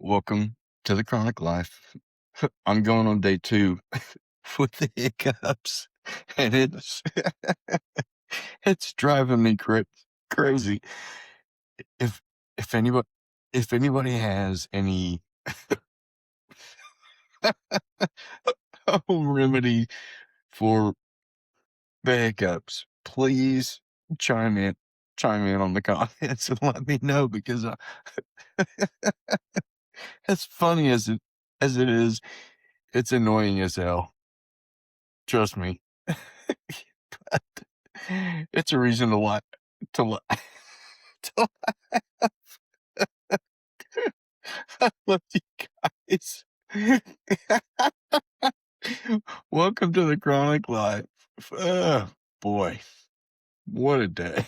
Welcome to the chronic life. I'm going on day 2 with the hiccups, and it's driving me crazy. If if anybody if anybody has any home remedy for the hiccups, please chime in chime in on the comments and let me know because as funny as it is, it's annoying as hell. Trust me. It's a reason to laugh. To laugh. To I love you guys. Welcome to the chronic life. Boy, what a day.